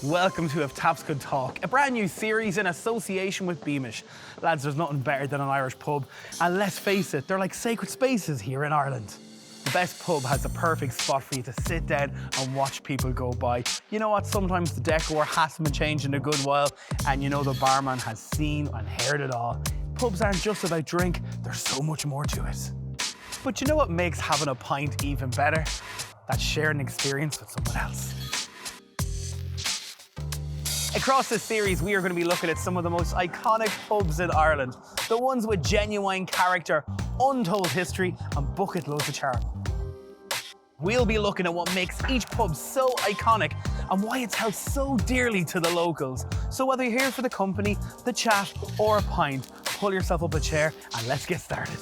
Welcome to If Taps Could Talk, a brand new series in association with Beamish. Lads, there's nothing better than an Irish pub, and let's face it, they're like sacred spaces here in Ireland. The best pub has the perfect spot for you to sit down and watch people go by. You know what, sometimes the decor hasn't been changed in a good while, and you know the barman has seen and heard it all. Pubs aren't just about drink, there's so much more to it. But you know what makes having a pint even better? That sharing experience with someone else. Across this series, we are going to be looking at some of the most iconic pubs in Ireland. The ones with genuine character, untold history, and bucket loads of charm. We'll be looking at what makes each pub so iconic and why it's held so dearly to the locals. So whether you're here for the company, the chat, or a pint, pull yourself up a chair and let's get started.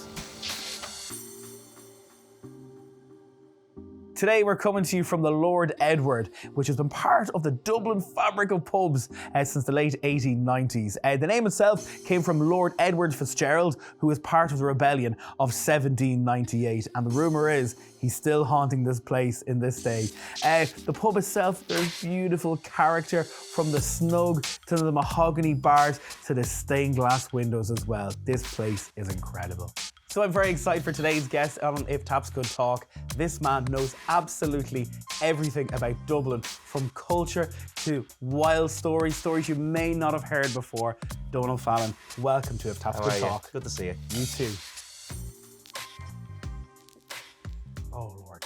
Today we're coming to you from the Lord Edward, which has been part of the Dublin fabric of pubs since the late 1890s. The name itself came from Lord Edward Fitzgerald, who was part of the rebellion of 1798, and the rumour is he's still haunting this place in this day. The pub itself, there's beautiful character, from the snug to the mahogany bars to the stained glass windows as well. This place is incredible. So I'm very excited for today's guest on If Taps Could Talk. This man knows absolutely everything about Dublin, from culture to wild stories you may not have heard before. Donal Fallon, welcome to If Taps Could Talk. Good to see you. You too. Oh Lord.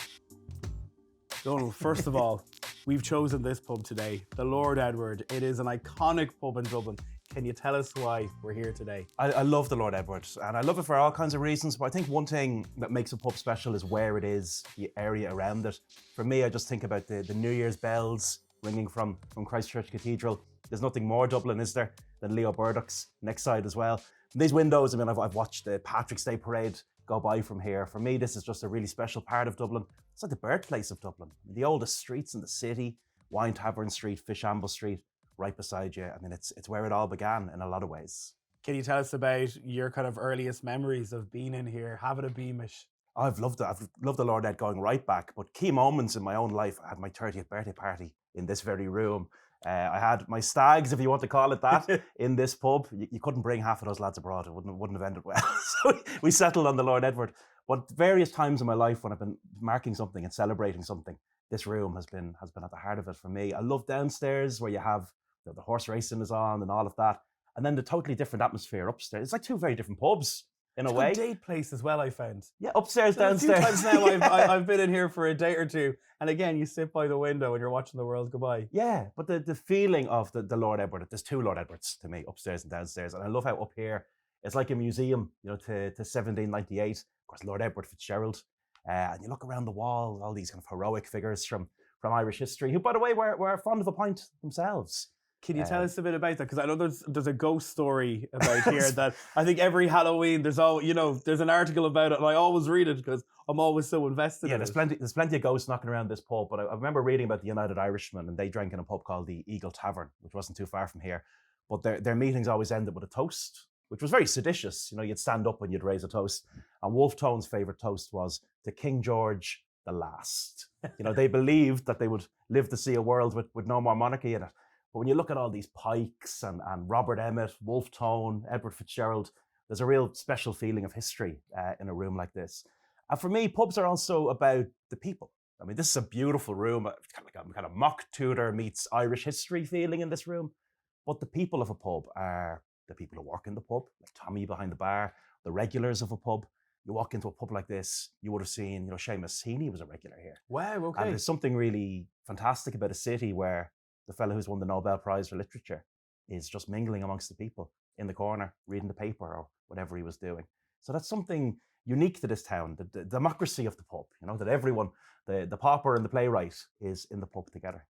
Donal, first of all, we've chosen this pub today, the Lord Edward. It is an iconic pub in Dublin. Can you tell us why we're here today? I love the Lord Edward, and I love it for all kinds of reasons, but I think one thing that makes a pub special is where it is, the area around it. For me, I just think about the New Year's bells ringing from Christchurch Cathedral. There's nothing more Dublin, is there, than Leo Burdock's next side as well. And these windows, I mean, I've watched the Patrick's Day Parade go by from here. For me, this is just a really special part of Dublin. It's like the birthplace of Dublin. The oldest streets in the city, Wine Tavern Street, Fishamble Street, right beside you. I mean, it's where it all began in a lot of ways. Can you tell us about your kind of earliest memories of being in here, having a Beamish? I've loved it. I've loved the Lord Ed going right back, but key moments in my own life, I had my 30th birthday party in this very room. I had my stags, if you want to call it that, in this pub. You couldn't bring half of those lads abroad. It wouldn't have ended well. So we settled on the Lord Edward. But various times in my life when I've been marking something and celebrating something, this room has been at the heart of it for me. I love downstairs where you have the horse racing is on and all of that. And then the totally different atmosphere upstairs. It's like two very different pubs in a way. It's a date place as well, I found. Yeah, upstairs, downstairs. A few times now I've been in here for a date or two. And again, you sit by the window and you're watching the world go by. Yeah, but the feeling of the Lord Edward, there's two Lord Edwards to me, upstairs and downstairs. And I love how up here, it's like a museum, you know, to 1798. Of course, Lord Edward Fitzgerald. And you look around the wall, all these kind of heroic figures from Irish history, who, by the way, were fond of a pint themselves. Can you tell us a bit about that? Because I know there's a ghost story about here that I think every Halloween there's an article about it, and I always read it because I'm always so invested. Yeah, there's plenty of ghosts knocking around this pub. But I remember reading about the United Irishmen, and they drank in a pub called the Eagle Tavern, which wasn't too far from here. But their meetings always ended with a toast, which was very seditious. You know, you'd stand up and you'd raise a toast. And Wolfe Tone's favourite toast was to King George the Last. You know, they believed that they would live to see a world with no more monarchy in it. But when you look at all these Pikes and Robert Emmet, Wolfe Tone, Edward Fitzgerald, there's a real special feeling of history in a room like this. And for me, pubs are also about the people. I mean, this is a beautiful room, kind of mock Tudor meets Irish history feeling in this room. But the people of a pub are the people who work in the pub, like Tommy behind the bar, the regulars of a pub. You walk into a pub like this, you would have seen, you know, Seamus Heaney was a regular here. Wow, okay. And there's something really fantastic about a city where the fellow who's won the Nobel Prize for Literature is just mingling amongst the people in the corner, reading the paper or whatever he was doing. So that's something unique to this town, the democracy of the pub, you know, that everyone, the pauper and the playwright is in the pub together.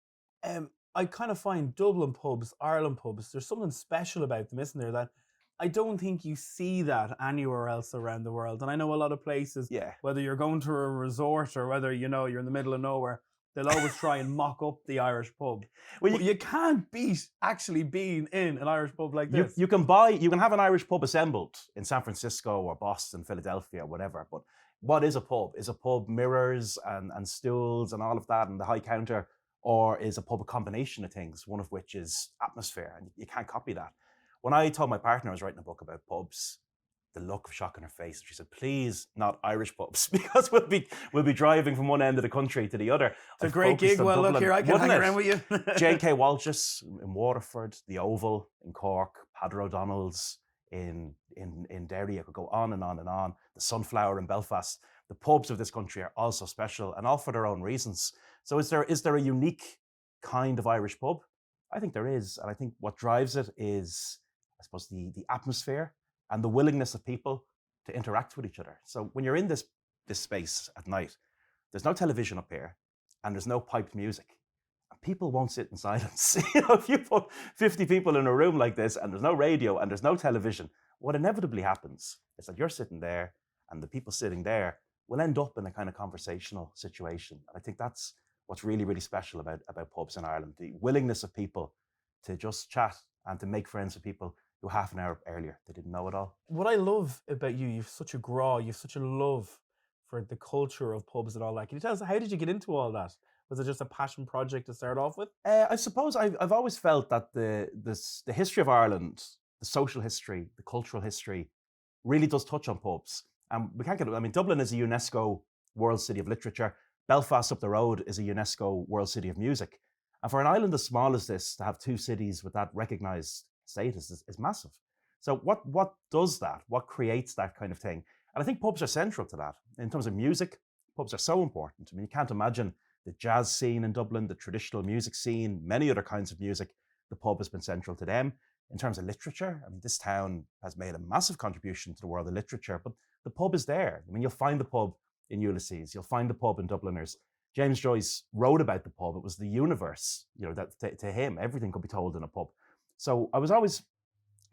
I kind of find Dublin pubs, Ireland pubs, there's something special about them, isn't there, that I don't think you see that anywhere else around the world. And I know a lot of places, whether you're going to a resort or whether, you know, you're in the middle of nowhere, they'll always try and mock up the Irish pub. Well, you can't beat actually being in an Irish pub like this. You can have an Irish pub assembled in San Francisco or Boston, Philadelphia, or whatever. But what is a pub? Is a pub mirrors and stools and all of that, and the high counter or is a pub a combination of things, one of which is atmosphere, and you can't copy that. When I told my partner I was writing a book about pubs, the look of shock on her face, she said, "Please, not Irish pubs, because we'll be driving from one end of the country to the other." It's a great gig. Well, look here, I can hang around with you. J&K Walsh's in Waterford, the Oval in Cork, Padder O'Donnell's in Derry. I could go on and on and on. The Sunflower in Belfast. The pubs of this country are also special, and all for their own reasons. So is there a unique kind of Irish pub? I think there is, and I think what drives it is, I suppose, the atmosphere and the willingness of people to interact with each other. So when you're in this space at night, there's no television up here, and there's no piped music. And people won't sit in silence. If you put 50 people in a room like this, and there's no radio, and there's no television, what inevitably happens is that you're sitting there, and the people sitting there will end up in a kind of conversational situation. And I think that's what's really, really special about pubs in Ireland, the willingness of people to just chat and to make friends with people who half an hour earlier they didn't know at all. What I love about you, you've such a graw, you've such a love for the culture of pubs and all that. Can you tell us, how did you get into all that? Was it just a passion project to start off with? I suppose I've always felt that the history of Ireland, the social history, the cultural history, really does touch on pubs. And we can't get it. I mean, Dublin is a UNESCO World City of Literature. Belfast up the road is a UNESCO World City of Music. And for an island as small as this to have two cities with that recognised status is massive. So what does that? What creates that kind of thing? And I think pubs are central to that. In terms of music, pubs are so important. I mean, you can't imagine the jazz scene in Dublin, the traditional music scene, many other kinds of music. The pub has been central to them. In terms of literature, I mean, this town has made a massive contribution to the world of literature, but the pub is there. I mean, you'll find the pub in Ulysses, you'll find the pub in Dubliners. James Joyce wrote about the pub. It was the universe, that to him, everything could be told in a pub. So I was always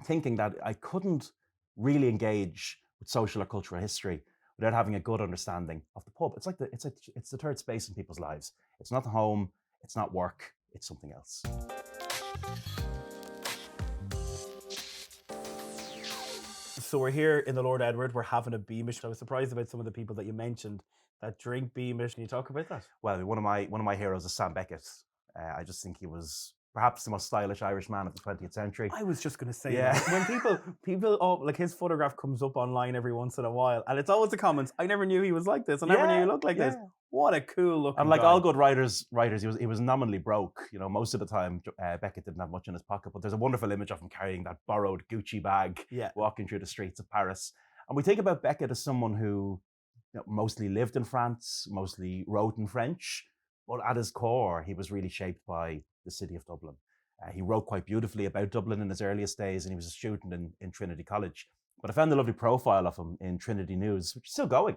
thinking that I couldn't really engage with social or cultural history without having a good understanding of the pub. It's like it's the third space in people's lives. It's not home, it's not work, it's something else. So we're here in the Lord Edward, we're having a Beamish. I was surprised about some of the people that you mentioned that drink Beamish. Can you talk about that? Well, one of my heroes is Sam Beckett. I just think he was perhaps the most stylish Irish man of the 20th century. I was just going to say that. When people, like his photograph comes up online every once in a while, and it's always the comments, "I never knew he was like this. I never knew he looked like this." What a cool look. And like all good writers, he was nominally broke. Most of the time, Beckett didn't have much in his pocket, but there's a wonderful image of him carrying that borrowed Gucci bag, walking through the streets of Paris. And we think about Beckett as someone who mostly lived in France, mostly wrote in French, but at his core, he was really shaped by the city of Dublin. He wrote quite beautifully about Dublin in his earliest days, and he was a student in Trinity College. But I found a lovely profile of him in Trinity News, which is still going.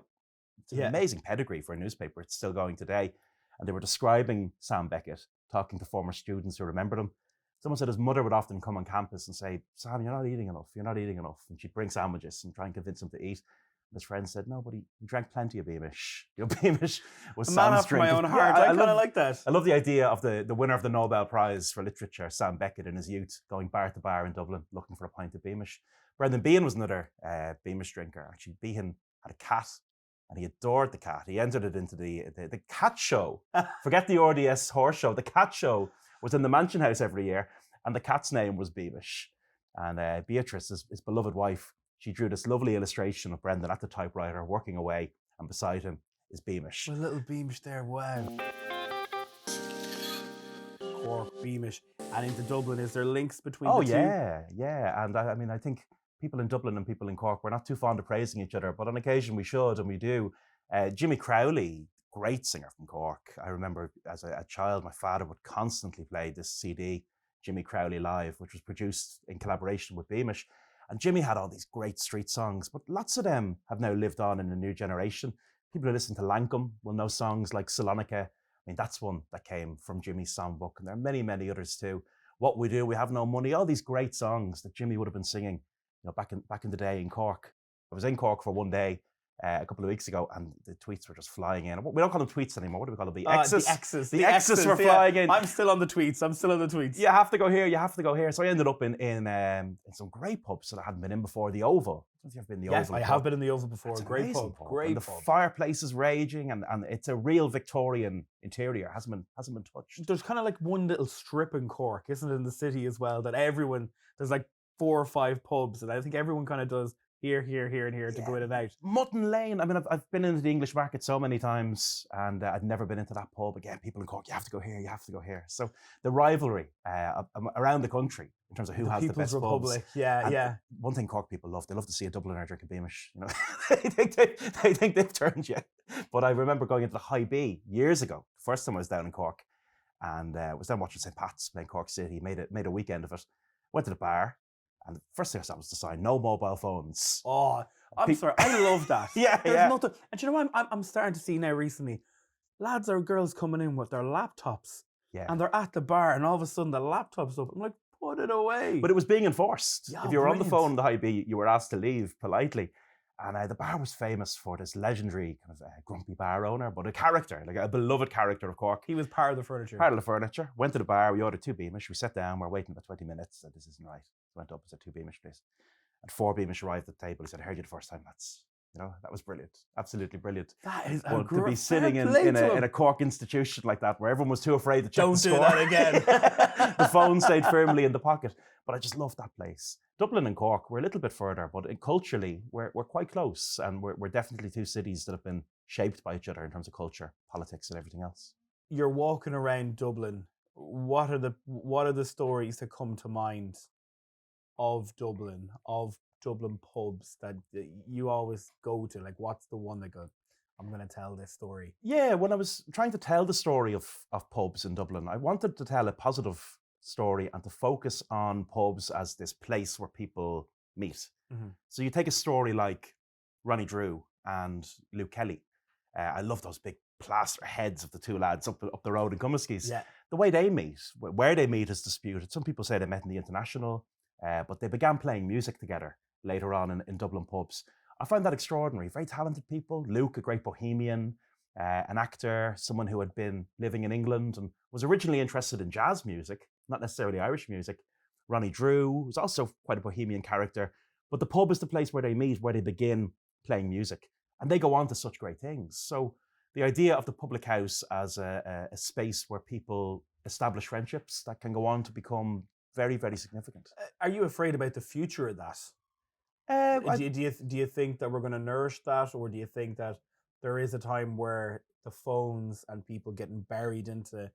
It's an amazing pedigree for a newspaper. It's still going today. And they were describing Sam Beckett, talking to former students who remembered him. Someone said his mother would often come on campus and say, "Sam, you're not eating enough. You're not eating enough." And she'd bring sandwiches and try and convince him to eat. And his friend said, "No, but he drank plenty of Beamish." Beamish was Sam's man after my own heart. I kind of like that. I love the idea of the winner of the Nobel Prize for Literature, Sam Beckett, in his youth, going bar to bar in Dublin looking for a pint of Beamish. Brendan Behan was another Beamish drinker. Actually, Behan had a cat, and he adored the cat. He entered it into the cat show. Forget the RDS horse show. The cat show was in the Mansion House every year, and the cat's name was Beamish. And Beatrice, his beloved wife, she drew this lovely illustration of Brendan at the typewriter, working away, and beside him is Beamish. A little Beamish there, wow. Cork, Beamish, and into Dublin. Is there links between the two? Oh, yeah. And I mean, I think people in Dublin and people in Cork, we're not too fond of praising each other, but on occasion we should, and we do. Jimmy Crowley, great singer from Cork. I remember as a child, my father would constantly play this CD, Jimmy Crowley Live, which was produced in collaboration with Beamish. And Jimmy had all these great street songs, but lots of them have now lived on in a new generation. People who listen to Lankum will know songs like Salonica. I mean, that's one that came from Jimmy's songbook, and there are many, many others too. What We Do, We Have No Money, all these great songs that Jimmy would have been singing, back in the day in Cork. I was in Cork for one day, a couple of weeks ago, and the tweets were just flying in. We don't call them tweets anymore. What do we call them? The X's. X's. The X's were flying in. I'm still on the tweets. You have to go here. You have to go here. So I ended up in some great pubs that I hadn't been in before. The Oval. I don't know if you've been in the Oval. Yes, I have been in the Oval before. Great pub. And the fireplace is raging, and it's a real Victorian interior. Hasn't been touched. There's kind of like one little strip in Cork, isn't it, in the city as well, that there's like 4 or 5 pubs, and I think everyone kind of does here, and here to go in and out. Mutton Lane. I mean, I've been into the English market so many times, and I'd never been into that pub. Again, people in Cork, you have to go here, you have to go here. So the rivalry around the country in terms of who has the best Republic. pubs. Yeah. One thing Cork people love, they love to see a Dubliner drink a Beamish. You know, they think they've turned you. But I remember going into the High B years ago. First time I was down in Cork, and was down watching St. Pat's playing Cork City. Made a weekend of it. Went to the bar. And the first thing I saw was the sign, no mobile phones. Oh, I'm sorry. I love that. There's nothing. And you know what I'm starting to see now recently? Lads or girls coming in with their laptops. Yeah. And they're at the bar, and all of a sudden the laptop's up. I'm like, put it away. But it was being enforced. Yeah, if you were on the brilliant. phone in the High B, you were asked to leave politely. And the bar was famous for this legendary kind of grumpy bar owner, but a character, like a beloved character of Cork. He was part of the furniture. Part of the furniture. Went to the bar, we ordered 2 Beamish. We sat down, we're waiting about 20 minutes. Said, this isn't right. Went up and said 2 Beamish, please. And 4 Beamish arrived at the table. He said, I heard you the first time, lads. You know, that was brilliant. Absolutely brilliant. That is but to be sitting in a Cork institution like that, where everyone was too afraid to check the score. Don't do that again. The phone stayed firmly in the pocket. But I just love that place. Dublin and Cork, we're a little bit further, but culturally, we're quite close. And we're definitely 2 cities that have been shaped by each other in terms of culture, politics, and everything else. You're walking around Dublin. What are the stories that come to mind of Dublin pubs that you always go to? Like, what's the one that goes, I'm going to tell this story? Yeah, when I was trying to tell the story of pubs in Dublin, I wanted to tell a positive story and to focus on pubs as this place where people meet. Mm-hmm. So you take a story like Ronnie Drew and Luke Kelly. I love those big plaster heads of the 2 lads up the road in Cummiskis. Yeah. The way they meet, where they meet is disputed. Some people say they met in the International, but they began playing music together later on in Dublin pubs. I find that extraordinary. Very talented people. Luke, a great bohemian, an actor, someone who had been living in England and was originally interested in jazz music, not necessarily Irish music. Ronnie Drew was also quite a bohemian character, but the pub is the place where they meet, where they begin playing music, and they go on to such great things. So the idea of the public house as a space where people establish friendships that can go on to become very, very significant. Are you afraid about the future of that? Do you think that we're going to nourish that, or do you think that there is a time where the phones and people getting buried into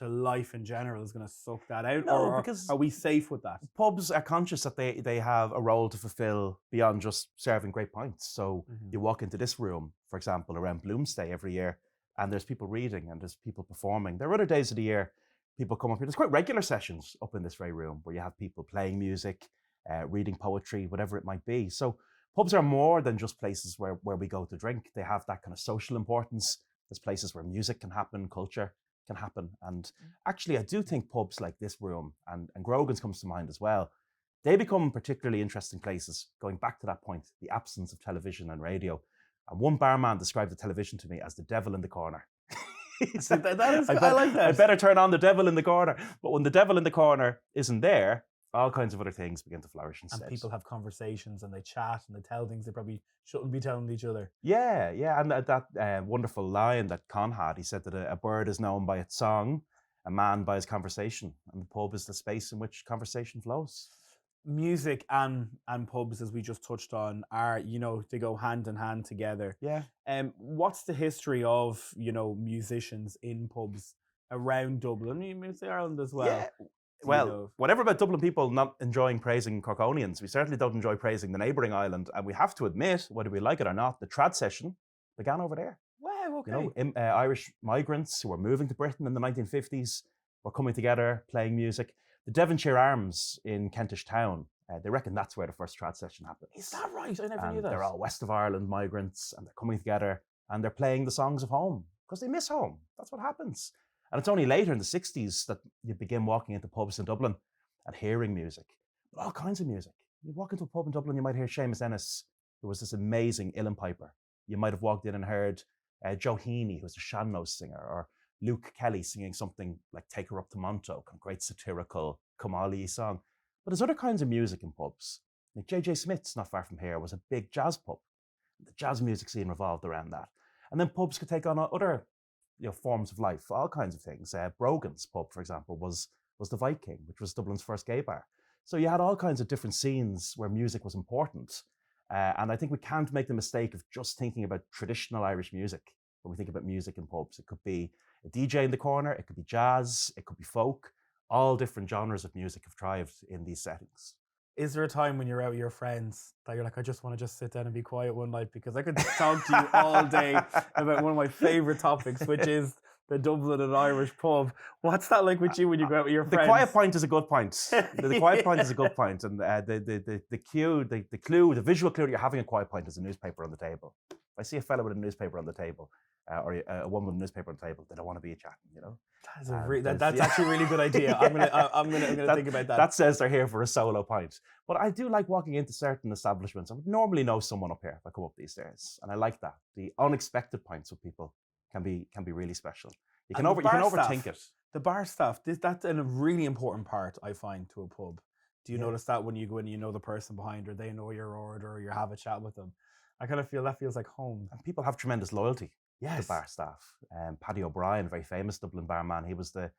life in general is going to suck that out? No, or because are we safe with that? Pubs are conscious that they have a role to fulfill beyond just serving great pints. So you walk into this room, for example, around Bloomsday every year, and there's people reading and there's people performing. There are other days of the year people come up here. There's quite regular sessions up in this very room where you have people playing music, reading poetry, whatever it might be. So pubs are more than just places where we go to drink. They have that kind of social importance. There's places where music can happen, culture can happen. And actually, I do think pubs like this room, and Grogan's comes to mind as well, they become particularly interesting places, going back to that point, the absence of television and radio. And one barman described the television to me as the devil in the corner. He said, I like that. I better turn on the devil in the corner. But when the devil in the corner isn't there, all kinds of other things begin to flourish instead. And people have conversations and they chat and they tell things they probably shouldn't be telling each other. Yeah. And that wonderful line that Con had, he said that a bird is known by its song, a man by his conversation, and the pub is the space in which conversation flows. Music and pubs, as we just touched on, are, they go hand in hand together. Yeah. What's the history of, musicians in pubs around Dublin? You may say Ireland as well. Yeah. Well, whatever about Dublin people not enjoying praising Corkonians, we certainly don't enjoy praising the neighbouring island. And we have to admit, whether we like it or not, the trad session began over there. Wow, okay. Irish migrants who were moving to Britain in the 1950s were coming together, playing music. The Devonshire Arms in Kentish Town, they reckon that's where the first trad session happened. Is that right? I never knew that. They're all west of Ireland migrants, and they're coming together, and they're playing the songs of home, because they miss home. That's what happens. And it's only later in the 60s that you begin walking into pubs in Dublin and hearing music, all kinds of music. You walk into a pub in Dublin, you might hear Seamus Ennis, who was this amazing uilleann piper you might have walked in and heard Joe Heaney, who's a shanno singer, or Luke Kelly singing something like Take Her Up to Monto, a great satirical Comali song. But there's other kinds of music in pubs. Like J.J. Smith's, not far from here, was a big jazz pub. The jazz music scene revolved around that. And then pubs could take on other forms of life, all kinds of things. Brogan's pub, for example, was the Viking, which was Dublin's first gay bar. So you had all kinds of different scenes where music was important. And I think we can't make the mistake of just thinking about traditional Irish music when we think about music in pubs. It could be a DJ in the corner, it could be jazz, it could be folk. All different genres of music have thrived in these settings. Is there a time when you're out with your friends that you're like, I just want to just sit down and be quiet one night, because I could talk to you all day about one of my favourite topics, which is the Dublin and Irish pub. What's that like with you when you go out with your friends? The quiet pint is a good pint. The quiet pint is a good pint. And the visual clue that you're having a quiet pint is a newspaper on the table. If I see a fellow with a newspaper on the table, or a woman with a newspaper on the table, they don't want to be chatting, That's actually a really good idea. I'm gonna think about that. That says they're here for a solo pint. But I do like walking into certain establishments. I would normally know someone up here if I come up these stairs, and I like that. The unexpected pints with people can be really special. You can overthink it. The bar staff, that's a really important part, I find, to a pub. Do you notice that when you go in, you know the person behind, or they know your order, or you have a chat with them? I kind of feel that feels like home. And people have tremendous loyalty. Yes. The bar staff. Paddy O'Brien, very famous Dublin barman, he was the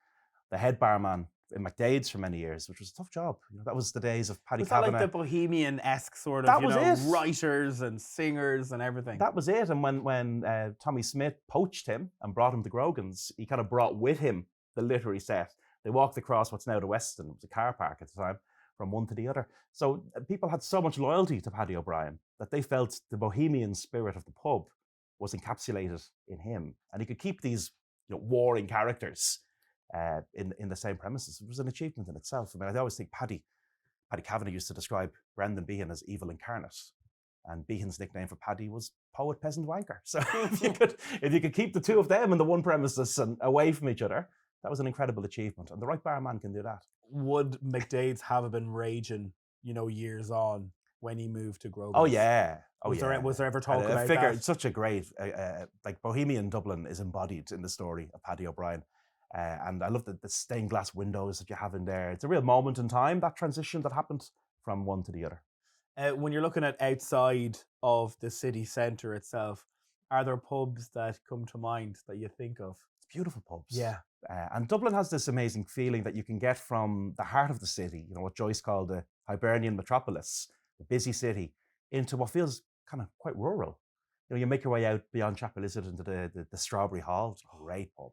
head barman in McDade's for many years, which was a tough job. That was the days of Paddy Kavanagh. Was that like the Bohemian-esque sort of, writers and singers and everything? That was it. And when Tommy Smith poached him and brought him to Grogan's, he kind of brought with him the literary set. They walked across what's now the Weston, it was a car park at the time, from one to the other. So people had so much loyalty to Paddy O'Brien that they felt the bohemian spirit of the pub was encapsulated in him, and he could keep these warring characters in the same premises. It was an achievement in itself. I mean, I always think Paddy Kavanagh used to describe Brendan Behan as evil incarnate, and Behan's nickname for Paddy was poet, peasant, wanker. So if you could keep the two of them in the one premises and away from each other, that was an incredible achievement, and the right barman can do that. Would McDade's have been raging, years on when he moved to Grogan's? Oh yeah. Was there ever talk about that? It's such a great, Bohemian Dublin is embodied in the story of Paddy O'Brien. And I love the stained glass windows that you have in there. It's a real moment in time, that transition that happened from one to the other. When you're looking at outside of the city centre itself, are there pubs that come to mind that you think of? It's beautiful pubs. Yeah. And Dublin has this amazing feeling that you can get from the heart of the city, what Joyce called the Hibernian metropolis, the busy city, into what feels kind of quite rural. You make your way out beyond Chapel Izzard into the Strawberry Hall. It's a great pub.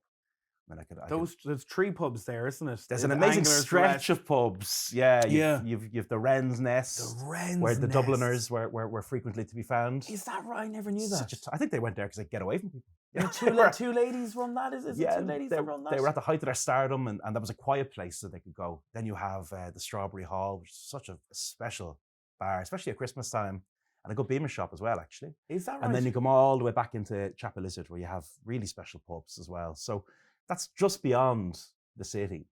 I mean, there's 3 pubs there, isn't it? There's an amazing stretch of pubs. Yeah, you've the Wren's Nest, where the Dubliners were frequently to be found. Is that right? I never knew that. I think they went there because they get away from people. Two ladies run that? Is it two ladies that run that? They were at the height of their stardom, and that was a quiet place that they could go. Then you have the Strawberry Hall, which is such a special bar, especially at Christmas time. And a good Beamish shop as well, actually. Is that right? And then you come all the way back into Chapel Izzard, where you have really special pubs as well. So that's just beyond the city,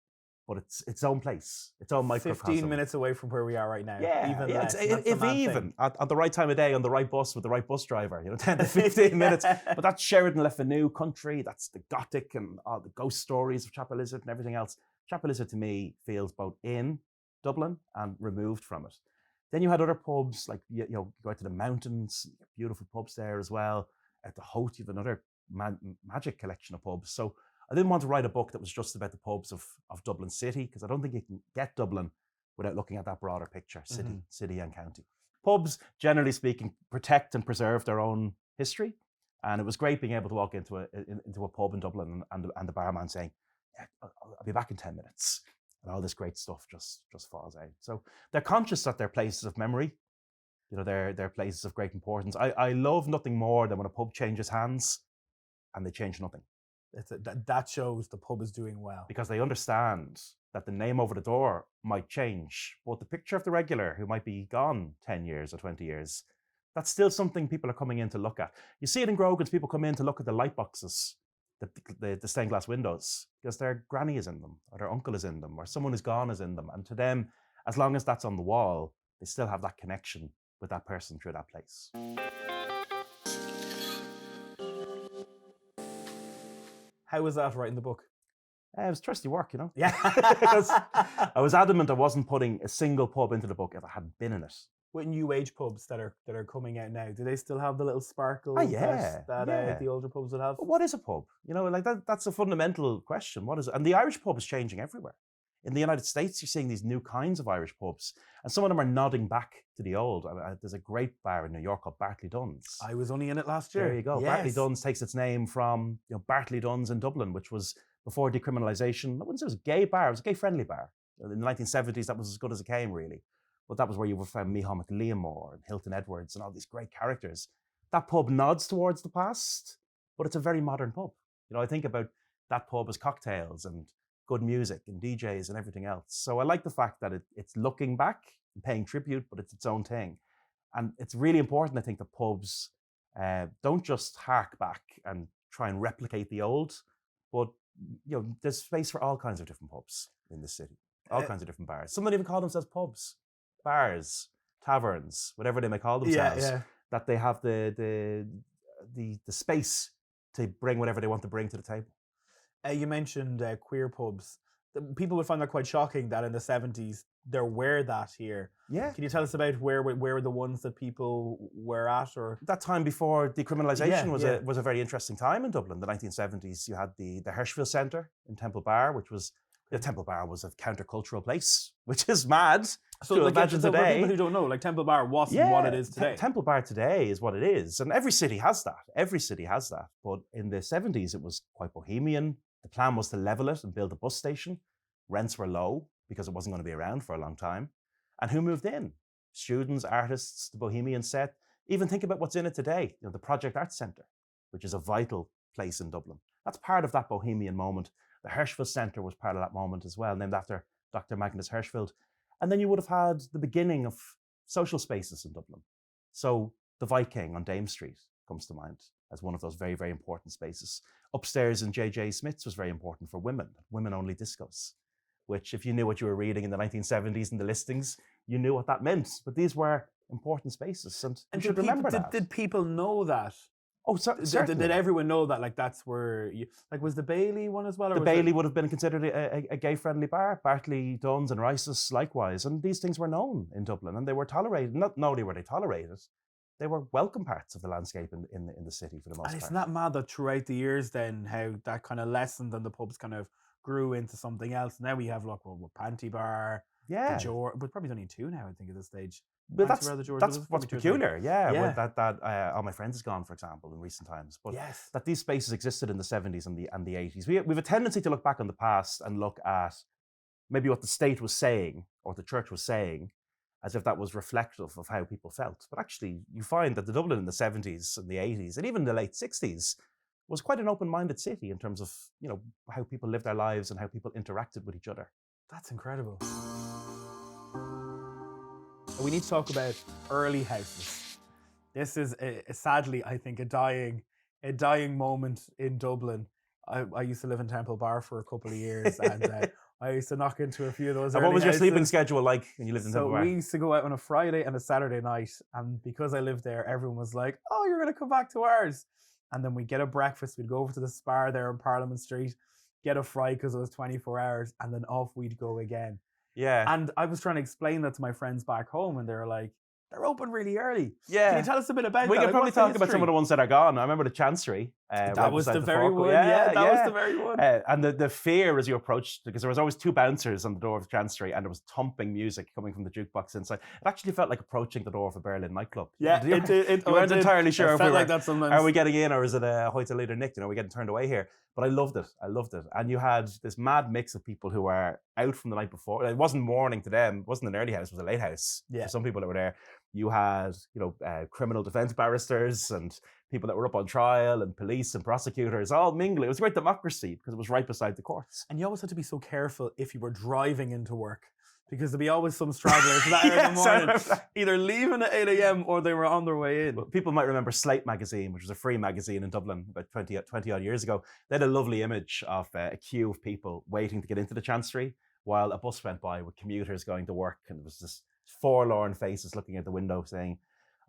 but it's its own place, its own microcosm. 15 minutes away from where we are right now. Yeah, even less. If even at the right time of day, on the right bus with the right bus driver, 10 to 15 minutes. But that's Sheridan Le Fanu country. That's the Gothic and all the ghost stories of Chapel Izzard and everything else. Chapel Izzard to me feels both in Dublin and removed from it. Then you had other pubs, like, you go out to the mountains, beautiful pubs there as well. At the Hote, you have another magic collection of pubs. So I didn't want to write a book that was just about the pubs of Dublin City, because I don't think you can get Dublin without looking at that broader picture, city and county. Pubs, generally speaking, protect and preserve their own history. And it was great being able to walk into a pub in Dublin and the barman saying, I'll be back in 10 minutes. And all this great stuff just falls out. So they're conscious that they're places of memory. They're places of great importance. I love nothing more than when a pub changes hands and they change nothing. That shows the pub is doing well. Because they understand that the name over the door might change, but the picture of the regular who might be gone 10 years or 20 years, that's still something people are coming in to look at. You see it in Grogan's, people come in to look at the light boxes, the stained glass windows, because their granny is in them, or their uncle is in them, or someone who's gone is in them. And to them, as long as that's on the wall, they still have that connection with that person through that place. How was that writing the book? It was trusty work, you know. Yeah. I was adamant I wasn't putting a single pub into the book if I hadn't been in it. With new age pubs that are coming out now, do they still have the little sparkles yeah. that the older pubs would have? But what is a pub? You know, like that's a fundamental question. What is it? And the Irish pub is changing everywhere. In the United States, you're seeing these new kinds of Irish pubs, and some of them are nodding back to the old. There's a great bar in New York called Bartley Dunn's. I was only in it last year. There you go. Yes. Bartley Dunn's takes its name from Bartley Dunn's in Dublin, which was before decriminalisation. I wouldn't say it was a gay bar. It was a gay-friendly bar. In the 1970s, that was as good as it came, really. But that was where you would find Micheál Mac Liamore and Hilton Edwards and all these great characters. That pub nods towards the past, but it's a very modern pub. You know, I think about that pub as cocktails and good music and DJs and everything else. So I like the fact that it's looking back and paying tribute, but it's its own thing. And it's really important, I think, that pubs don't just hark back and try and replicate the old, but there's space for all kinds of different pubs in the city, all kinds of different bars. Some don't even call themselves pubs, bars, taverns, whatever they may call themselves. That they have the space to bring whatever they want to bring to the table. You mentioned queer pubs. People would find that quite shocking that in the 70s there were that here. Yeah. Can you tell us about where were the ones that people were at? Or that time before decriminalisation was a very interesting time in Dublin. The 1970s, you had the Hirschfield Centre in Temple Bar, which was Temple Bar was a countercultural place, which is mad. So imagine today. For people who don't know, like Temple Bar wasn't what it is today. Temple Bar today is what it is, and every city has that. Every city has that. But in the 70s, it was quite bohemian. The plan was to level it and build a bus station. Rents were low because it wasn't going to be around for a long time. And who moved in? Students, artists, the bohemian set. Even think about what's in it today. The Project Arts Centre, which is a vital place in Dublin. That's part of that bohemian moment. The Hirschfield Centre was part of that moment as well, named after Dr. Magnus Hirschfield. And then you would have had the beginning of social spaces in Dublin. So the Viking on Dame Street comes to mind as one of those very, very important spaces. Upstairs in J.J. Smith's was very important for women-only discos, which if you knew what you were reading in the 1970s in the listings, you knew what that meant. But these were important spaces, and you should remember that. Did people know that? Oh, certainly. Did everyone know that? Like that's where was the Bailey one as well? Or the Bailey would have been considered a gay-friendly bar. Bartley, Dunn's and Rice's likewise. And these things were known in Dublin and they were tolerated. Not only were they tolerated, they were welcome parts of the landscape in the city for the most part. And isn't that mad that throughout the years then how that kind of lessened and the pubs kind of grew into something else? Now we have Panty Bar, the George, but probably only two now I think at this stage. But that's what's peculiar, All My Friends is gone, for example, in recent times. But that these spaces existed in the 70s and the 80s. We have a tendency to look back on the past and look at maybe what the state was saying or the church was saying as if that was reflective of how people felt. But actually, you find that the Dublin in the 70s and the 80s and even the late 60s was quite an open-minded city in terms of, how people lived their lives and how people interacted with each other. That's incredible. We need to talk about early houses. This is sadly, I think, a dying moment in Dublin. I used to live in Temple Bar for a couple of years, and I used to knock into a few of those. And what was your sleeping schedule like when you lived in Temple Bar? So we used to go out on a Friday and a Saturday night, and because I lived there, everyone was like, "Oh, you're going to come back to ours." And then we'd get a breakfast. We'd go over to the Spar there on Parliament Street, get a fry because it was 24 hours, and then off we'd go again. Yeah. And I was trying to explain that to my friends back home, and they were like, they're open really early. Yeah. Can you tell us a bit about that? We can probably talk about some of the ones that are gone. I remember the Chancery. That was the very one. Yeah, that was the very one. And the fear as you approached, because there was always two bouncers on the door of the Chancery and there was thumping music coming from the jukebox inside. It actually felt like approaching the door of a Berlin nightclub. Yeah, you weren't entirely sure if like that sometimes. Are we getting in or is it a hoity later Nick? Are we getting turned away here? But I loved it. And you had this mad mix of people who were out from the night before. It wasn't morning to them. It wasn't an early house. It was a late house. Yeah. For some people that were there. You had, criminal defense barristers and people that were up on trial and police and prosecutors all mingling. It was a great democracy because it was right beside the courts. And you always had to be so careful if you were driving into work because there'd be always some stragglers that hour in the morning, either leaving at 8 a.m. or they were on their way in. Well, people might remember Slate magazine, which was a free magazine in Dublin about 20 odd years ago. They had a lovely image of a queue of people waiting to get into the Chancery while a bus went by with commuters going to work, and it was this forlorn faces looking out the window saying,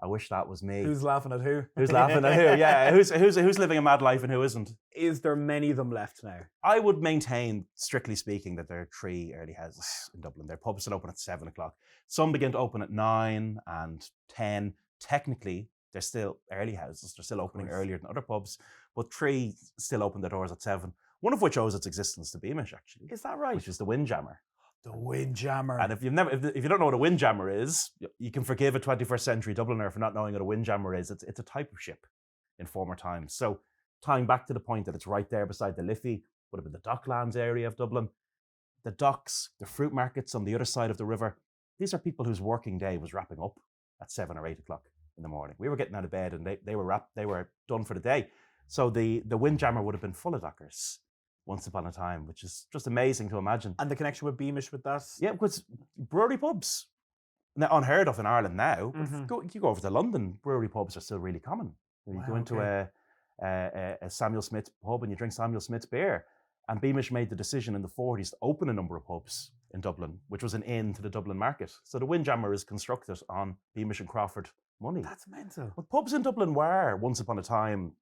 I wish that was me. Who's laughing at who? Who's laughing at who? Yeah, who's living a mad life and who isn't? Is there many of them left now? I would maintain, strictly speaking, that there are 3 early houses in Dublin. Their pubs still open at 7 o'clock. Some begin to open at 9 and 10. Technically, they're still early houses. They're still opening earlier than other pubs, but 3 still open their doors at 7. One of which owes its existence to Beamish, actually. Is that right? Which is the Windjammer. The Windjammer. And if you don't know what a Windjammer is, you can forgive a 21st century Dubliner for not knowing what a Windjammer is. It's a type of ship in former times. So tying back to the point that it's right there beside the Liffey, would have been the Docklands area of Dublin, the docks, the fruit markets on the other side of the river. These are people whose working day was wrapping up at 7 or 8 o'clock in the morning. We were getting out of bed and they were done for the day. So the Windjammer would have been full of dockers once upon a time, which is just amazing to imagine. And the connection with Beamish with that? Yeah, because brewery pubs, now unheard of in Ireland now. You go over to London, brewery pubs are still really common. You go into a Samuel Smith pub and you drink Samuel Smith's beer. And Beamish made the decision in the 40s to open a number of pubs in Dublin, which was an inn to the Dublin market. So the Windjammer is constructed on Beamish and Crawford money. That's mental. But pubs in Dublin were, once upon a time,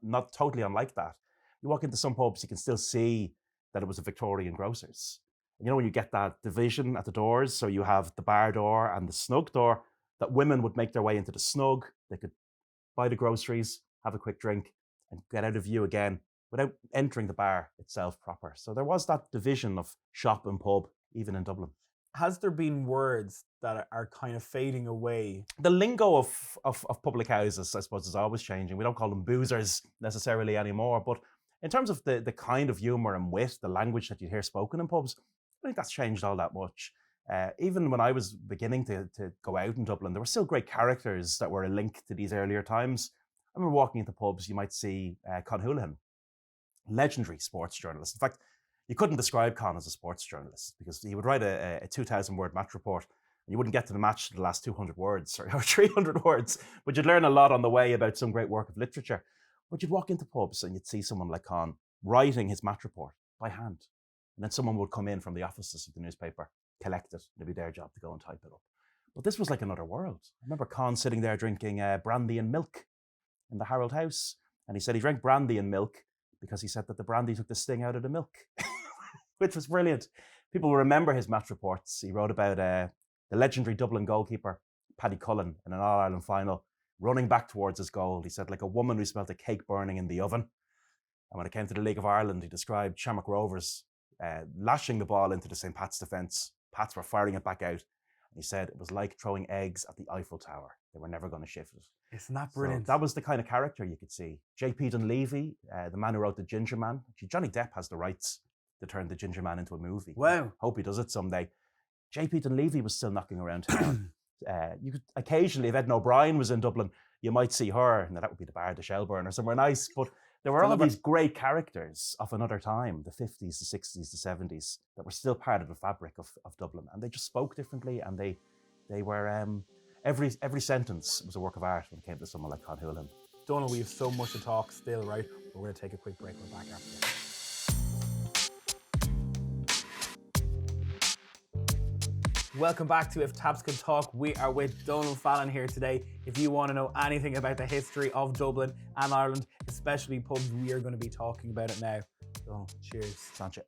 not totally unlike that. You walk into some pubs, you can still see that it was a Victorian grocer's. And you know when you get that division at the doors, so you have the bar door and the snug door, that women would make their way into the snug, they could buy the groceries, have a quick drink, and get out of view again without entering the bar itself proper. So there was that division of shop and pub, even in Dublin. Has there been words that are kind of fading away? The lingo of public houses, I suppose, is always changing. We don't call them boozers necessarily anymore, but in terms of the kind of humour and wit, the language that you hear spoken in pubs, I think that's changed all that much. Even when I was beginning to go out in Dublin, there were still great characters that were a link to these earlier times. I remember walking into pubs, you might see Con Houlihan, legendary sports journalist. In fact, you couldn't describe Con as a sports journalist because he would write a 2,000-word match report and you wouldn't get to the match to the last 200 words or 300 words, but you'd learn a lot on the way about some great work of literature. But you'd walk into pubs and you'd see someone like Con writing his match report by hand. And then someone would come in from the offices of the newspaper, collect it, and it'd be their job to go and type it up. But this was like another world. I remember Con sitting there drinking brandy and milk in the Harold House. And he said he drank brandy and milk because he said that the brandy took the sting out of the milk, which was brilliant. People will remember his match reports. He wrote about the legendary Dublin goalkeeper, Paddy Cullen, in an All-Ireland final, running back towards his goal. He said, like a woman who smelled a cake burning in the oven. And when it came to the League of Ireland, he described Shamrock Rovers lashing the ball into the St. Pat's defence. Pats were firing it back out. And he said it was like throwing eggs at the Eiffel Tower. They were never going to shift it. Isn't that brilliant? So that was the kind of character you could see. J.P. Dunleavy, the man who wrote The Ginger Man. Actually, Johnny Depp has the rights to turn The Ginger Man into a movie. Wow. Hope he does it someday. J.P. Dunleavy was still knocking around town. You could occasionally, if Ed O'Brien was in Dublin, you might see her. Now that would be the Bar de Shelburne or somewhere nice. But there were all these great characters of another time, the 50s, the 60s, the 70s, that were still part of the fabric of Dublin. And they just spoke differently and they were, every sentence was a work of art when it came to someone like Con Houlihan. Donal, we have so much to talk still, right? We're going to take a quick break. We're back after this. Welcome back to If Taps Could Talk. We are with Donal Fallon here today. If you want to know anything about the history of Dublin and Ireland, especially pubs, we are going to be talking about it now. So, cheers. Sanche.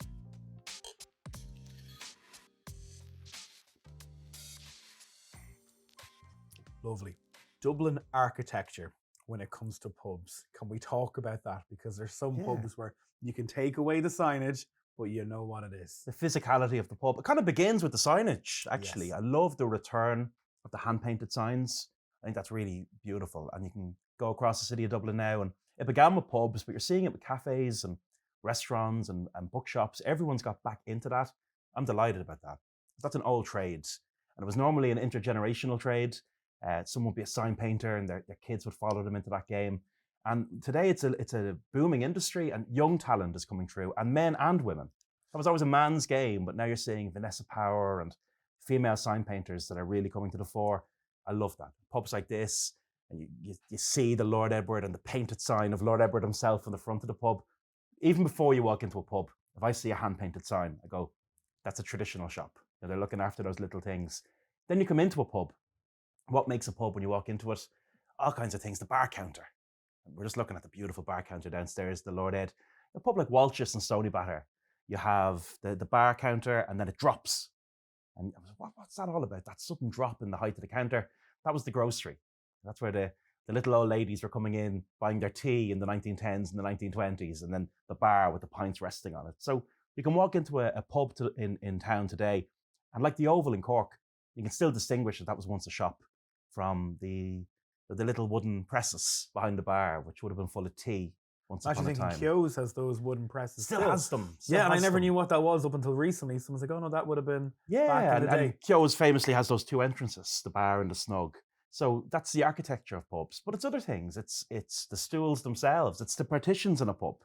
Lovely. Dublin architecture when it comes to pubs. Can we talk about that? Because there's some pubs where you can take away the signage, but you know what it is. The physicality of the pub. It kind of begins with the signage, actually. Yes. I love the return of the hand-painted signs. I think that's really beautiful. And you can go across the city of Dublin now, and it began with pubs, but you're seeing it with cafes and restaurants and bookshops. Everyone's got back into that. I'm delighted about that. That's an old trade. And it was normally an intergenerational trade. Someone would be a sign painter and their kids would follow them into that game. And today it's a booming industry and young talent is coming through, and men and women. That was always a man's game, but now you're seeing Vanessa Power and female sign painters that are really coming to the fore. I love that. Pubs like this, and you see the Lord Edward and the painted sign of Lord Edward himself on the front of the pub. Even before you walk into a pub, if I see a hand-painted sign, I go, that's a traditional shop. They're looking after those little things. Then you come into a pub, What makes a pub when you walk into it? All kinds of things. The bar counter. We're just looking at the beautiful bar counter downstairs, the Lord Ed. A pub like Walsh's and Stoneybatter, you have the bar counter and then it drops. And I was like, what's that all about? That sudden drop in the height of the counter. That was the grocery. That's where the little old ladies were coming in, buying their tea in the 1910s and the 1920s, and then the bar with the pints resting on it. So you can walk into a pub in town today, and like the Oval in Cork, you can still distinguish that was once a shop from the little wooden presses behind the bar, which would have been full of tea once upon a time. Actually thinking Kyo's has those wooden presses. Still has them. Yeah, and I never knew what that was up until recently. Someone's like, oh no, that would have been back in the day. And Kyo's famously has those two entrances, the bar and the snug. So that's the architecture of pubs. But it's other things. It's the stools themselves. It's the partitions in a pub.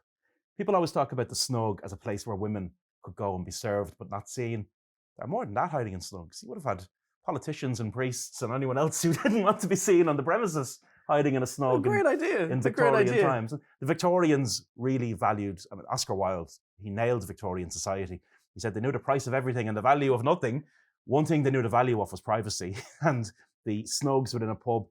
People always talk about the snug as a place where women could go and be served but not seen. There are more than that hiding in snugs. You would have had politicians and priests and anyone else who didn't want to be seen on the premises hiding in a snug. Great idea. In Victorian times. The Victorians really valued, Oscar Wilde, he nailed Victorian society. He said they knew the price of everything and the value of nothing. One thing they knew the value of was privacy. And the snugs within a pub,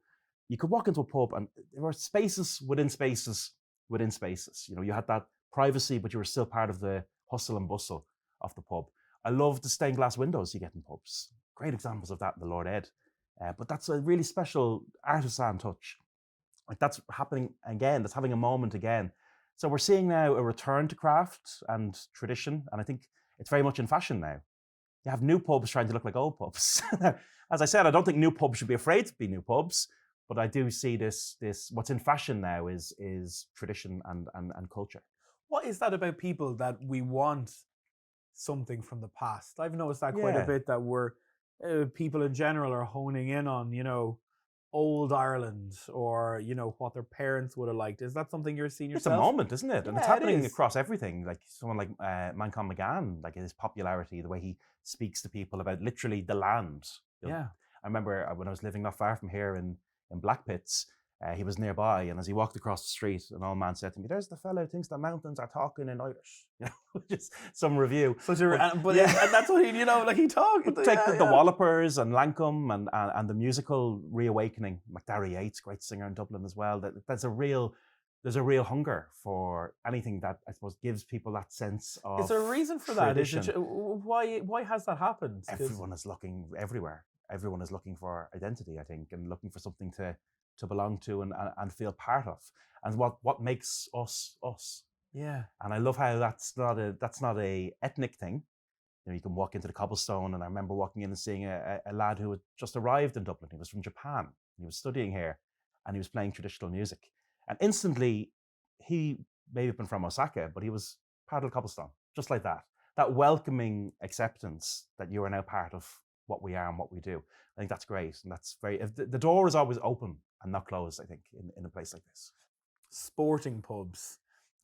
you could walk into a pub and there were spaces within spaces within spaces. You had that privacy, but you were still part of the hustle and bustle of the pub. I love the stained glass windows you get in pubs. Great examples of that in the Lord Ed. But that's a really special artisan touch. Like that's happening again, that's having a moment again. So we're seeing now a return to craft and tradition, and I think it's very much in fashion now. You have new pubs trying to look like old pubs. As I said, I don't think new pubs should be afraid to be new pubs, but I do see this what's in fashion now is tradition and culture. What is that about people that we want something from the past? I've noticed that quite a bit, that we're people in general are honing in on, old Ireland or, what their parents would have liked. Is that something you're seeing yourself? It's a moment, isn't it? And it's happening across everything. Like someone like Manchán Magan, like his popularity, the way he speaks to people about literally the land. Yeah. I remember when I was living not far from here in Blackpits, he was nearby, and as he walked across the street, an old man said to me, "There's the fellow who thinks the mountains are talking in Irish." Just some review. And that's what he, like he talked. Take the Wallopers and Lankum and the musical reawakening. McDarry Yates, great singer in Dublin as well. There's a real hunger for anything that I suppose gives people that sense of. Is there a reason for tradition. that? Why has that happened? Everyone is looking everywhere. Everyone is looking for identity, I think, and looking for something to belong to and feel part of, and what makes us us. Yeah. And I love how that's not a ethnic thing. You can walk into the cobblestone, and I remember walking in and seeing a lad who had just arrived in Dublin. He was from Japan. He was studying here, and he was playing traditional music. And instantly, he may have been from Osaka, but he was part of the cobblestone, just like that. That welcoming acceptance that you are now part of what we are and what we do. I think that's great, and that's the door is always open and not closed, I think, in a place like this. Sporting pubs.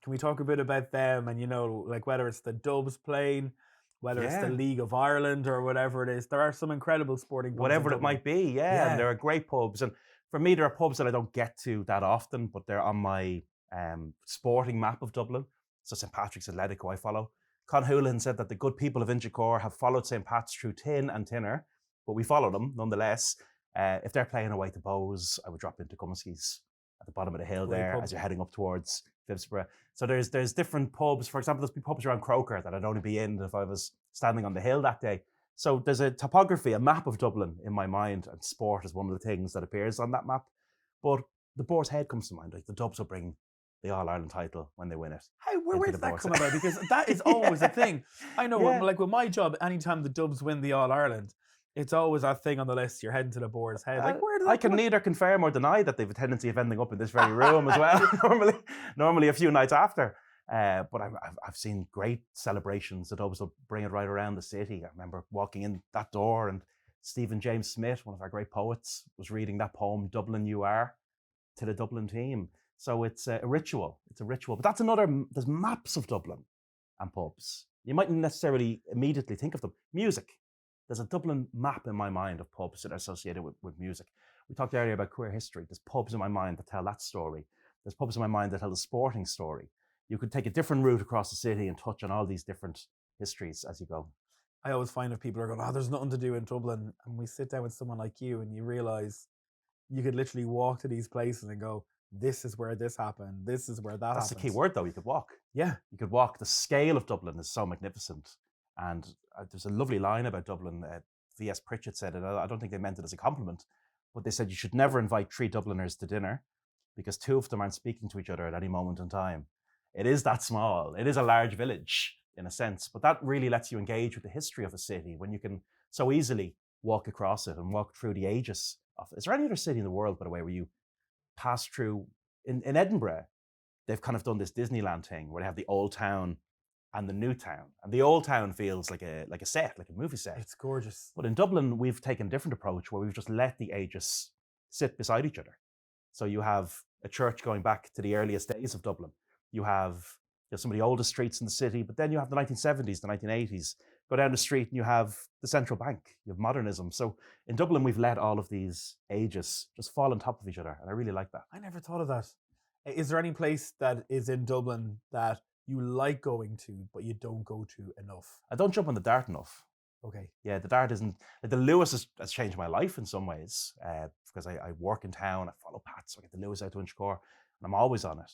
Can we talk a bit about them? And, like whether it's the Dubs playing, whether it's the League of Ireland or whatever it is, there are some incredible sporting pubs. Whatever it might be, and there are great pubs. And for me, there are pubs that I don't get to that often, but they're on my sporting map of Dublin. So St. Patrick's Athletic, who I follow. Con Houlihan said that the good people of Inchicore have followed St. Pat's through tin and tinner, but we follow them nonetheless. If they're playing away to Bowes, I would drop into Gumskey's at the bottom of the hill there as you're heading up towards Phibsborough. So there's different pubs. For example, there's pubs around Croker that I'd only be in if I was standing on the hill that day. So there's a topography, a map of Dublin in my mind, and sport is one of the things that appears on that map. But the Boar's Head comes to mind. Like the Dubs will bring the All-Ireland title when they win it. Hey, where did that come about? Because that is always a thing. I know, like with my job, anytime the Dubs win the All-Ireland, it's always that thing on the list. You're heading to the Boar's Head. Like, where did that I can neither confirm or deny that they have a tendency of ending up in this very room as well. normally a few nights after. But I've seen great celebrations. The Dubs will bring it right around the city. I remember walking in that door, and Stephen James Smith, one of our great poets, was reading that poem "Dublin You Are" to the Dublin team. So it's a ritual. It's a ritual. But that's there's maps of Dublin and pubs. You mightn't necessarily immediately think of them. Music. There's a Dublin map in my mind of pubs that are associated with music. We talked earlier about queer history. There's pubs in my mind that tell that story. There's pubs in my mind that tell the sporting story. You could take a different route across the city and touch on all these different histories as you go. I always find if people are going, there's nothing to do in Dublin, and we sit down with someone like you and you realise you could literally walk to these places and go, this is where this happened. This is where that That's happened. the key word, though. You could walk. Yeah. You could walk. The scale of Dublin is so magnificent. And there's a lovely line about Dublin. V.S. Pritchett said it. I don't think they meant it as a compliment, but they said you should never invite 3 Dubliners to dinner because 2 of them aren't speaking to each other at any moment in time. It is that small. It is a large village in a sense, but that really lets you engage with the history of a city when you can so easily walk across it and walk through the ages of it. Is there any other city in the world, by the way, where you pass through? In Edinburgh, they've kind of done this Disneyland thing where they have the old town and the new town. And the old town feels like a set, like a movie set. It's gorgeous. But in Dublin, we've taken a different approach where we've just let the ages sit beside each other. So you have a church going back to the earliest days of Dublin. You have some of the oldest streets in the city, but then you have the 1970s, the 1980s. Go down the street and you have the central bank, you have modernism. So in Dublin, we've let all of these ages just fall on top of each other. And I really like that. I never thought of that. Is there any place that is in Dublin that you like going to, but you don't go to enough? I don't jump on the Dart enough. Okay. Yeah, the Dart isn't... The Lewis has changed my life in some ways because I work in town, I follow Pat, so I get the Lewis out to Inchicore, and I'm always on it.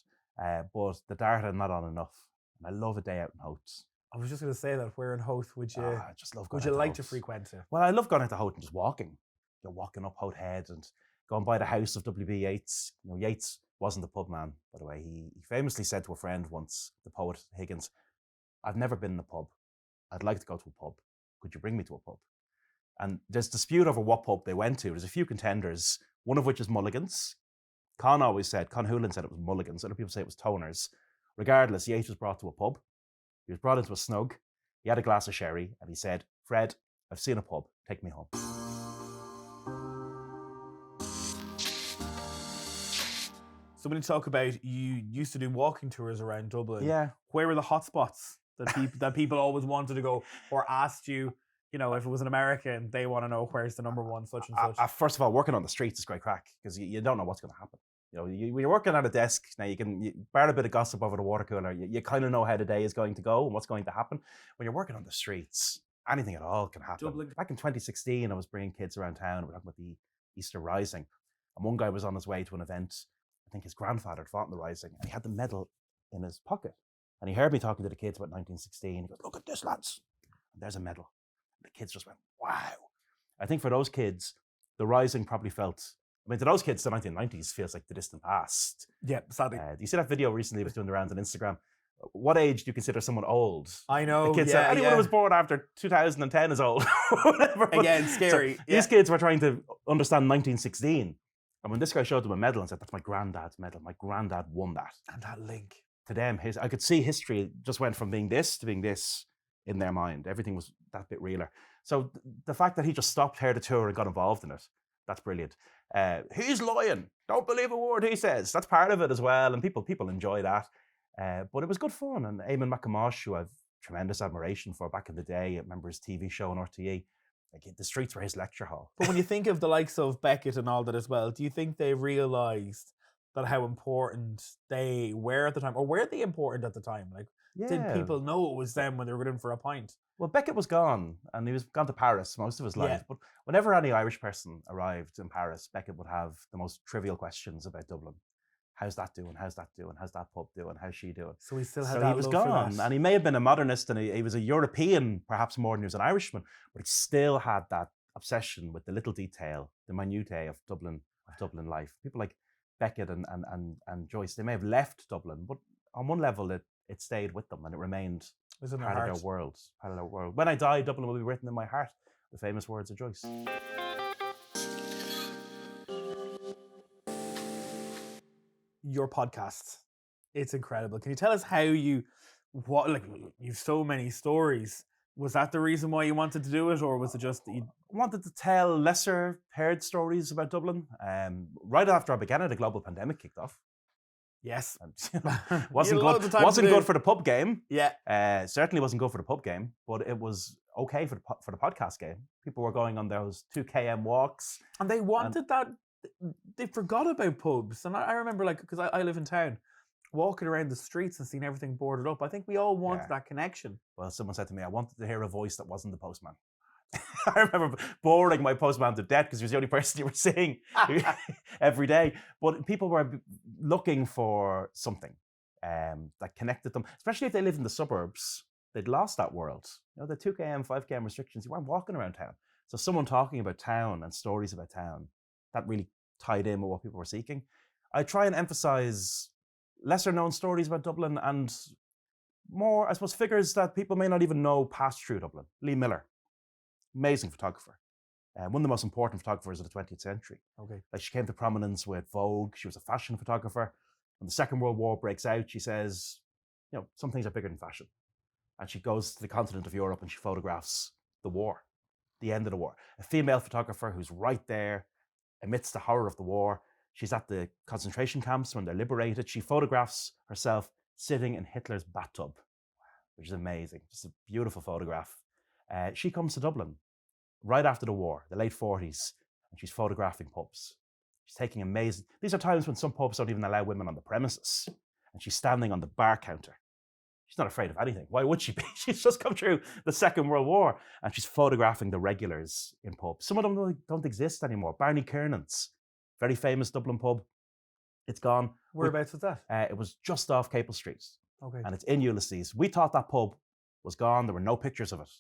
But the Dart I'm not on enough. And I love a day out in Howth. I was just going to say that. Where in Howth would you? I just love going would you out like Howth. to frequent it? Well, I love going out to Howth and just walking. You're walking up Howth Head and going by the house of W.B. Yeats. Yeats wasn't a pub man, by the way. He famously said to a friend once, the poet Higgins, "I've never been in a pub. I'd like to go to a pub. Could you bring me to a pub?" And there's dispute over what pub they went to. There's a few contenders, one of which is Mulligan's. Con Hoolan said it was Mulligan's. Other people say it was Toners. Regardless, Yeats was brought to a pub. He was brought into a snug. He had a glass of sherry and he said, "Fred, I've seen a pub. Take me home." So when you talk about you used to do walking tours around Dublin, Yeah. where were the hot spots that people always wanted to go or asked you? If it was an American, they want to know where's the number one such and such. First of all, working on the streets is great crack because you don't know what's going to happen. When you're working at a desk, now you bar a bit of gossip over the water cooler. You kind of know how the day is going to go and what's going to happen. When you're working on the streets, anything at all can happen. Dublin. Back in 2016, I was bringing kids around town. We're talking about the Easter Rising. And one guy was on his way to an event. I think his grandfather had fought in the Rising. And he had the medal in his pocket. And he heard me talking to the kids about 1916. He goes, "Look at this, lads. And there's a medal." The kids just went, "Wow." I think for those kids, the Rising probably felt... to those kids, the 1990s feels like the distant past. Yeah, sadly. Do you see that video recently was doing the rounds on Instagram? What age do you consider someone old? I know. The kid said, anyone who was born after 2010 is old. Whatever. Again, scary. So these kids were trying to understand 1916. And when this guy showed them a medal and said, "That's my granddad's medal. My granddad won that." And that link. To them, I could see history just went from being this to being this in their mind. Everything was that bit realer. So the fact that he just stopped, heard the tour and got involved in it, that's brilliant. He's lying. Don't believe a word he says. That's part of it as well. And people enjoy that. But it was good fun. And Eamon McIntosh, who I've tremendous admiration for back in the day, I remember his TV show on RTE. The streets were his lecture hall. But when you think of the likes of Beckett and all that as well, do you think they realised that how important they were at the time? Or were they important at the time? Did people know it was them when they were going in for a pint? Well, Beckett was gone, and he was gone to Paris most of his life. Yeah. But whenever any Irish person arrived in Paris, Beckett would have the most trivial questions about Dublin. How's that doing? How's that doing? How's that pub doing? How's she doing? So he still had that. He was gone, and he may have been a modernist, and he was a European, perhaps more than he was an Irishman, but he still had that obsession with the little detail, the minutiae of Dublin life. People like Beckett and Joyce, they may have left Dublin, but on one level, it stayed with them, and it remained part of their world. When I die, Dublin will be written in my heart. The famous words of Joyce. Your podcast, it's incredible. Can you tell us how you've so many stories. Was that the reason why you wanted to do it, or was it just that you wanted to tell lesser heard stories about Dublin? Right after I began it, a global pandemic kicked off. Yes. Wasn't good for the pub game. Yeah. Certainly wasn't good for the pub game, but it was okay for the podcast game. People were going on those 2 km walks. And they wanted that. They forgot about pubs. And I remember, because I live in town, walking around the streets and seeing everything boarded up. I think we all wanted that connection. Well, someone said to me, I wanted to hear a voice that wasn't the postman. I remember boring my postman to death because he was the only person you were seeing every day. But people were looking for something that connected them, especially if they live in the suburbs. They'd lost that world. You know, the 2 km, 5 km restrictions, you weren't walking around town. So someone talking about town and stories about town, that really tied in with what people were seeking. I try and emphasize lesser known stories about Dublin and more, I suppose, figures that people may not even know passed through Dublin. Lee Miller, amazing photographer. One of the most important photographers of the 20th century. Okay. Like, she came to prominence with Vogue. She was a fashion photographer. When the Second World War breaks out, she says, you know, some things are bigger than fashion. And she goes to the continent of Europe and she photographs the war, the end of the war. A female photographer who's right there amidst the horror of the war. She's at the concentration camps when they're liberated. She photographs herself sitting in Hitler's bathtub, which is amazing. Just a beautiful photograph. She comes to Dublin right after the war, the late 40s, and she's photographing pubs. She's taking amazing... These are times when some pubs don't even allow women on the premises, and she's standing on the bar counter. She's not afraid of anything. Why would she be? She's just come through the Second World War, and she's photographing the regulars in pubs. Some of them don't exist anymore. Barney Kiernan's, very famous Dublin pub. It's gone. Whereabouts was that? It was just off Capel Street. Okay. And it's in Ulysses. We thought that pub was gone. There were no pictures of it.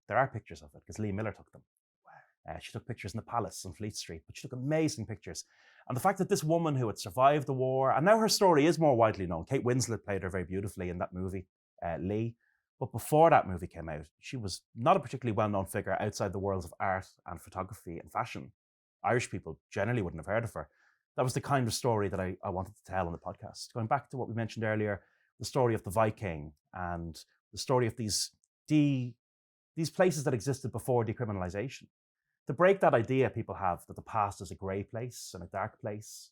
There are pictures of it because Lee Miller took them. Wow. She took pictures in the Palace on Fleet Street, but she took amazing pictures. And the fact that this woman who had survived the war, and now her story is more widely known. Kate Winslet played her very beautifully in that movie, Lee. But before that movie came out, she was not a particularly well-known figure outside the worlds of art and photography and fashion. Irish people generally wouldn't have heard of her. That was the kind of story that I wanted to tell on the podcast. Going back to what we mentioned earlier, the story of the Viking and the story of these places that existed before decriminalization. To break that idea people have that the past is a grey place and a dark place.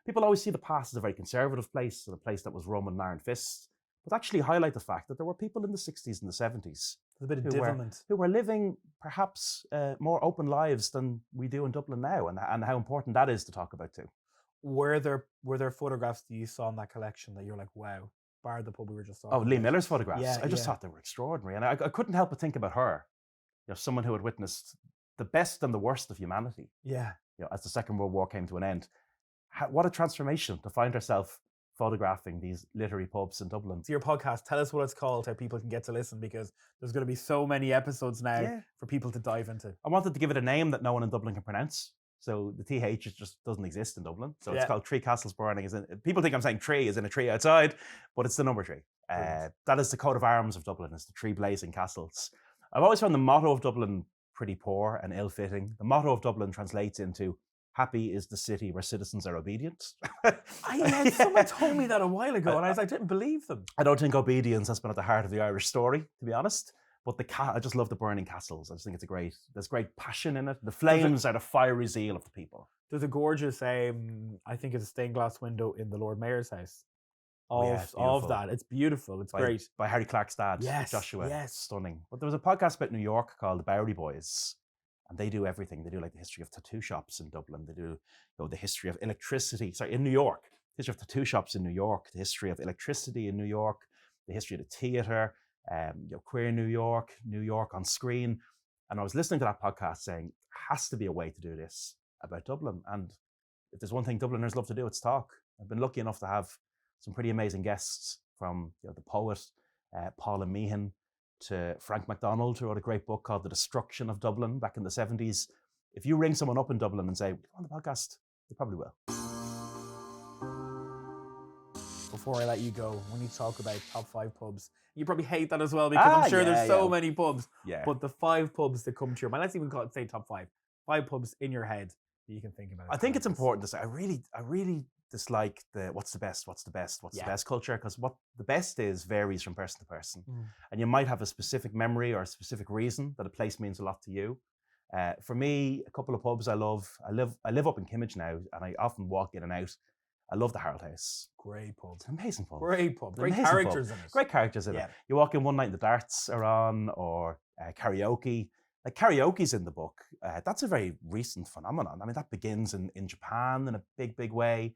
People always see the past as a very conservative place and a place that was run with iron fists, but actually highlight the fact that there were people in the 60s and the 70s There's a bit of devilment. Who were living perhaps more open lives than we do in Dublin now, and how important that is to talk about too. Were there photographs that you saw in that collection that you're like, wow, bar the pub we were just talking about? Oh, Lee about? Miller's photographs. Yeah, I just thought they were extraordinary. And I couldn't help but think about her. You know, someone who had witnessed the best and the worst of humanity. Yeah. You know, as the Second World War came to an end. What a transformation to find herself photographing these literary pubs in Dublin. So your podcast, tell us what it's called, how people can get to listen, because there's going to be so many episodes now for people to dive into. I wanted to give it a name that no one in Dublin can pronounce. So the TH just doesn't exist in Dublin. So it's called Three Castles Burning. People think I'm saying tree as in a tree outside, but it's the number 3. That is the coat of arms of Dublin, is the 3 blazing castles. I've always found the motto of Dublin pretty poor and ill-fitting. The motto of Dublin translates into, happy is the city where citizens are obedient. Someone told me that a while ago, and I didn't believe them. I don't think obedience has been at the heart of the Irish story, to be honest. But I just love the burning castles. I just think there's great passion in it. The flames are the fiery zeal of the people. There's a gorgeous, I think it's a stained glass window in the Lord Mayor's house. Of that. It's beautiful. It's great. By Harry Clark's dad, Joshua. Yes. Stunning. But there was a podcast about New York called The Bowery Boys. And they do everything. They do like the history of tattoo shops in Dublin. They do the history of electricity. In New York. History of tattoo shops in New York. The history of electricity in New York. The history of the theatre. Queer New York on screen. And I was listening to that podcast saying, has to be a way to do this about Dublin. And if there's one thing Dubliners love to do, it's talk. I've been lucky enough to have some pretty amazing guests, from the poet Paula Meehan to Frank MacDonald, who wrote a great book called The Destruction of Dublin back in the 70s. If you ring someone up in Dublin and say, on the podcast, they probably will. Before I let you go, we need to talk about top 5 pubs. You probably hate that as well, because I'm sure there's so many pubs. Yeah. But the 5 pubs that come to your mind, let's even say top 5. 5 pubs in your head that you can think about. I think it's important to say, I really dislike the what's the best culture, because what the best is varies from person to person. And you might have a specific memory or a specific reason that a place means a lot to you. For me, a couple of pubs I love. I live up in Kimmage now, and I often walk in and out. I love the Harold House. Great pub. It's an amazing pub. Great pub. Great characters in it. Great characters in it. You walk in one night and the darts are on, or karaoke. Like, karaoke's in the book. That's a very recent phenomenon. I mean, that begins in Japan in a big way.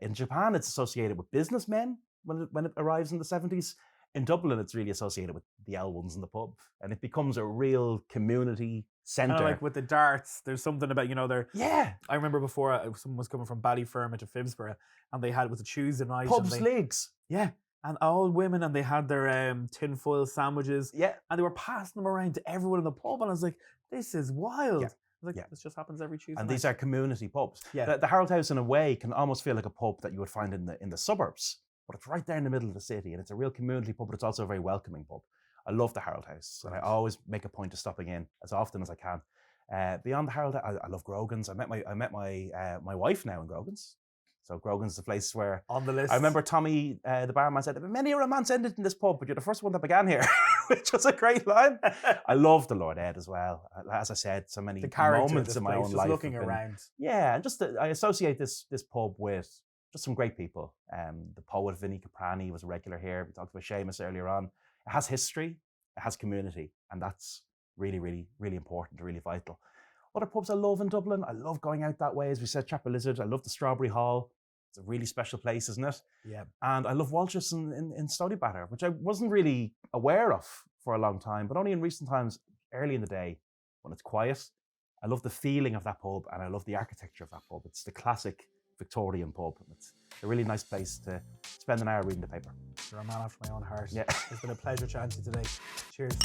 In Japan, it's associated with businessmen when it arrives in the 70s. In Dublin, it's really associated with the L1s in the pub, and it becomes a real community centre. Kind of like with the darts, there's something about, Yeah, I remember before someone was coming from Ballyfermot to Phibsborough, and they had, it was a Tuesday night. pubs leagues. Yeah, and all women, and they had their tinfoil sandwiches, Yeah, and they were passing them around to everyone in the pub, and I was like, this is wild. Yeah. I was like, Yeah. this just happens every Tuesday and night. these are community pubs. Yeah. The Harold House, in a way, can almost feel like a pub that you would find in the suburbs, but it's right there in the middle of the city, and it's a real community pub, but it's also a very welcoming pub. I love the Harold House, and I always make a point of stopping in as often as I can. Beyond the Harold, I love Grogan's. I met my wife now in Grogan's. So Grogan's is the place where On the list. I remember Tommy, the barman, said, "Many a romance ended in this pub, but you're the first one that began here," which was a great line. I love the Lord Ed as well. As I said, so many the character of moments this in my place, own just life. looking have been- around. Yeah, and I associate this pub with just some great people. The poet Vinnie Caprani was a regular here. We talked about Seamus earlier on. It has history, it has community, and that's really, really, really important, really vital. Other pubs I love in Dublin, I love going out that way. As we said, Chapel Lizard, I love the Strawberry Hall. It's a really special place, isn't it? Yeah. And I love Walsh's in Stonebatter, which I wasn't really aware of for a long time, but only in recent times, early in the day, when it's quiet. I love the feeling of that pub, and I love the architecture of that pub. It's the classic Victorian pub. It's a really nice place to spend an hour reading the paper. You're a man after my own heart. Yeah. It's been a pleasure chatting to you today. Cheers.